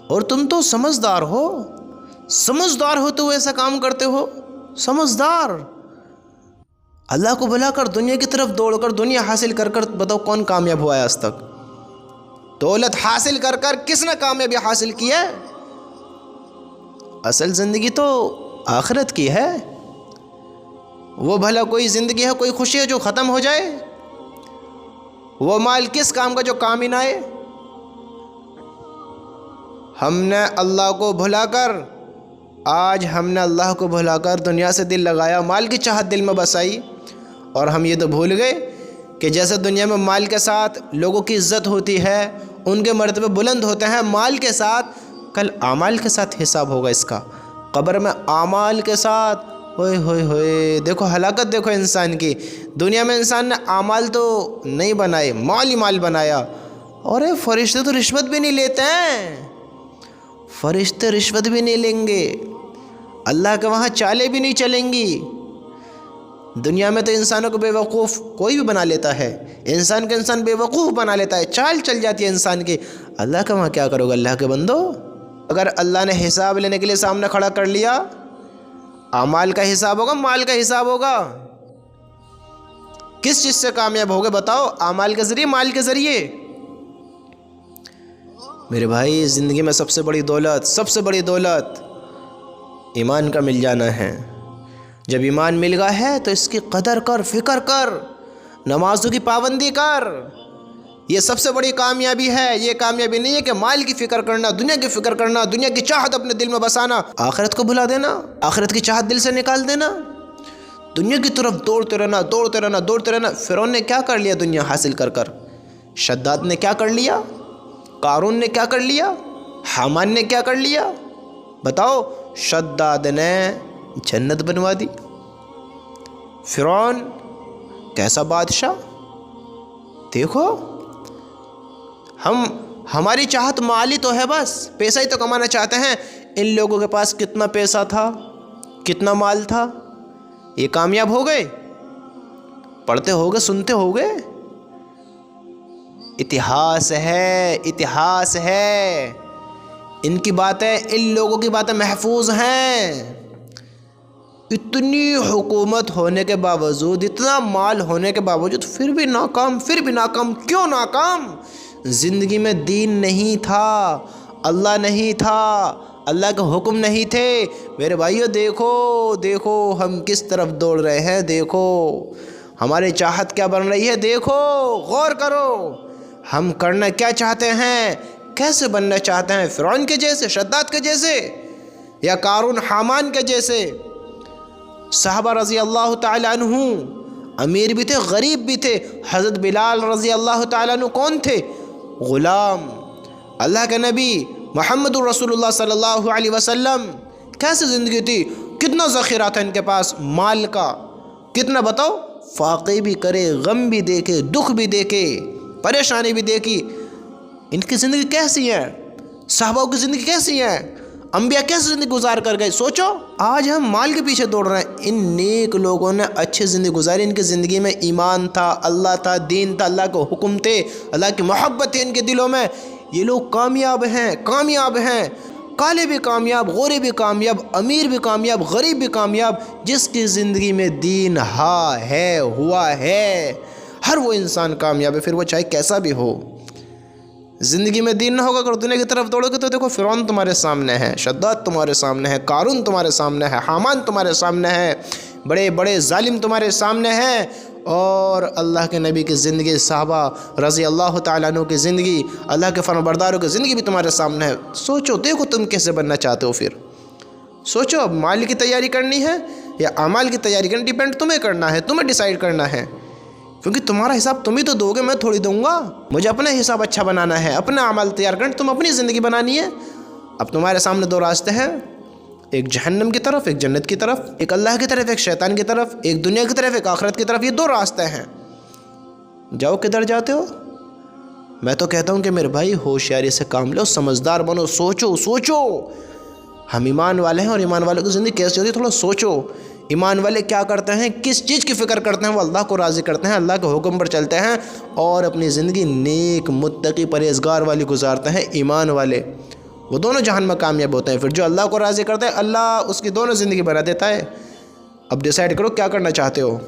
اور تم تو سمجھدار ہو تو ایسا کام کرتے ہو، سمجھدار۔ اللہ کو بھلا کر دنیا کی طرف دوڑ کر دنیا حاصل کر کر بتاؤ کون کامیاب ہوا ہے آج تک؟ دولت حاصل کر کر کس نے کامیابی حاصل کی ہے؟ اصل زندگی تو آخرت کی ہے۔ وہ بھلا کوئی زندگی ہے، کوئی خوشی ہے جو ختم ہو جائے؟ وہ مال کس کام کا جو کام ہی نہ آئے؟ ہم نے اللہ کو بھلا کر دنیا سے دل لگایا، مال کی چاہت دل میں بسائی، اور ہم یہ تو بھول گئے کہ جیسے دنیا میں مال کے ساتھ لوگوں کی عزت ہوتی ہے، ان کے مرتبے بلند ہوتے ہیں، مال کے ساتھ کل اعمال کے ساتھ حساب ہوگا اس کا، قبر میں اعمال کے ساتھ۔ ہوئے ہوئے ہوئے، دیکھو ہلاکت، دیکھو انسان کی۔ دنیا میں انسان نے اعمال تو نہیں بنائے، مال ہی مال بنایا۔ اور فرشتے تو رشوت بھی نہیں لیتے ہیں، فرشتے رشوت بھی نہیں لیں گے، اللہ کے وہاں چالیں بھی نہیں چلیں گی۔ دنیا میں تو انسانوں کو بے وقوف کوئی بھی بنا لیتا ہے، انسان کو انسان بے وقوف بنا لیتا ہے، چال چل جاتی ہے انسان کی۔ اللہ کے وہاں کیا کرو گے اللہ کے بندو؟ اگر اللہ نے حساب لینے کے لیے سامنے کھڑا کر لیا، اعمال کا حساب ہوگا، مال کا حساب ہوگا، کس چیز سے کامیاب ہوگے بتاؤ؟ اعمال کے ذریعے، مال کے ذریعے؟ میرے بھائی، زندگی میں سب سے بڑی دولت ایمان کا مل جانا ہے۔ جب ایمان مل گیا ہے تو اس کی قدر کر، فکر کر، نمازوں کی پابندی کر۔ یہ سب سے بڑی کامیابی ہے۔ یہ کامیابی نہیں ہے کہ مال کی فکر کرنا، دنیا کی فکر کرنا، دنیا کی چاہت اپنے دل میں بسانا، آخرت کو بھلا دینا، آخرت کی چاہت دل سے نکال دینا، دنیا کی طرف دوڑتے رہنا۔ فرعون نے کیا کر لیا دنیا حاصل کر کر؟ شداد نے کیا کر لیا؟ قارون نے کیا کر لیا؟ حامان نے کیا کر لیا؟ بتاؤ۔ شداد نے جنت بنوا دی، فرعون کیسا بادشاہ؟ دیکھو، ہماری چاہت مالی تو ہے، بس پیسہ ہی تو کمانا چاہتے ہیں۔ ان لوگوں کے پاس کتنا پیسہ تھا، کتنا مال تھا، یہ کامیاب ہو گئے؟ پڑھتے ہوگے، سنتے ہوگے، اتہاس ہے۔ ان کی باتیں، ان لوگوں کی باتیں محفوظ ہیں۔ اتنی حکومت ہونے کے باوجود، اتنا مال ہونے کے باوجود پھر بھی ناکام۔ کیوں ناکام؟ زندگی میں دین نہیں تھا، اللہ نہیں تھا، اللہ کے حکم نہیں تھے۔ میرے بھائیو، دیکھو ہم کس طرف دوڑ رہے ہیں، دیکھو ہماری چاہت کیا بن رہی ہے، دیکھو، غور کرو، ہم کرنا کیا چاہتے ہیں، کیسے بننا چاہتے ہیں؟ فرعون کے جیسے، شداد کے جیسے، یا قارون، حامان کے جیسے؟ صحابہ رضی اللہ تعالیٰ عنہ امیر بھی تھے، غریب بھی تھے۔ حضرت بلال رضی اللہ تعالیٰ عنہ کون تھے؟ غلام۔ اللہ کے نبی محمد رسول اللہ صلی اللہ علیہ وسلم کیسے زندگی تھی؟ کتنا ذخیرہ تھا ان کے پاس مال کا، کتنا بتاؤ؟ فاقے بھی کرے، غم بھی دیکھے، دکھ بھی دیکھے، پریشانی بھی دیکھی۔ ان کی زندگی کیسی ہے؟ صحابہ کی زندگی کیسی ہے؟ انبیاء کیسے زندگی گزار کر گئے؟ سوچو۔ آج ہم مال کے پیچھے دوڑ رہے ہیں۔ ان نیک لوگوں نے اچھی زندگی گزاری، ان کی زندگی میں ایمان تھا، اللہ تھا، دین تھا، اللہ کے حکم تھے، اللہ کی محبت تھی ان کے دلوں میں۔ یہ لوگ کامیاب ہیں، کالے بھی کامیاب، گورے بھی کامیاب، امیر بھی کامیاب، غریب بھی کامیاب۔ جس کی زندگی میں دین ہوا ہے، ہر وہ انسان کامیاب ہے، پھر وہ چاہے کیسا بھی ہو۔ زندگی میں دین نہ ہوگا، اگر دنیا کی طرف دوڑو گے تو دیکھو فرعون تمہارے سامنے ہے، شداد تمہارے سامنے ہے، قارون تمہارے سامنے ہے، حامان تمہارے سامنے ہے، بڑے بڑے ظالم تمہارے سامنے ہیں۔ اور اللہ کے نبی کی زندگی، صحابہ رضی اللہ تعالیٰ عنہ کی زندگی، اللہ کے فرمانبرداروں کی زندگی بھی تمہارے سامنے ہے۔ سوچو، دیکھو تم کیسے بننا چاہتے ہو۔ پھر سوچو، اب مال کی تیاری کرنی ہے یا اعمال کی تیاری کرنی، ڈیپینڈ تمہیں کرنا ہے، تمہیں ڈیسائیڈ کرنا ہے، کیونکہ تمہارا حساب تم ہی تو دو گے، میں تھوڑی دوں گا۔ مجھے اپنا حساب اچھا بنانا ہے، اپنا عمل تیار کرنا، تم اپنی زندگی بنانی ہے۔ اب تمہارے سامنے دو راستے ہیں، ایک جہنم کی طرف، ایک جنت کی طرف، ایک اللہ کی طرف، ایک شیطان کی طرف، ایک دنیا کی طرف، ایک آخرت کی طرف۔ یہ دو راستے ہیں، جاؤ کدھر جاتے ہو؟ میں تو کہتا ہوں کہ میرے بھائی ہوشیاری سے کام لو، سمجھدار بنو، سوچو۔ ہم ایمان والے ہیں اور ایمان والوں کی زندگی کیسی ہوتی ہے تھوڑا سوچو۔ ایمان والے کیا کرتے ہیں، کس چیز کی فکر کرتے ہیں؟ وہ اللہ کو راضی کرتے ہیں، اللہ کے حکم پر چلتے ہیں اور اپنی زندگی نیک، متقی، پرہیزگار والی گزارتے ہیں۔ ایمان والے وہ دونوں جہان میں کامیاب ہوتے ہیں۔ پھر جو اللہ کو راضی کرتا ہے اللہ اس کی دونوں زندگی بنا دیتا ہے۔ اب ڈیسائیڈ کرو کیا کرنا چاہتے ہو۔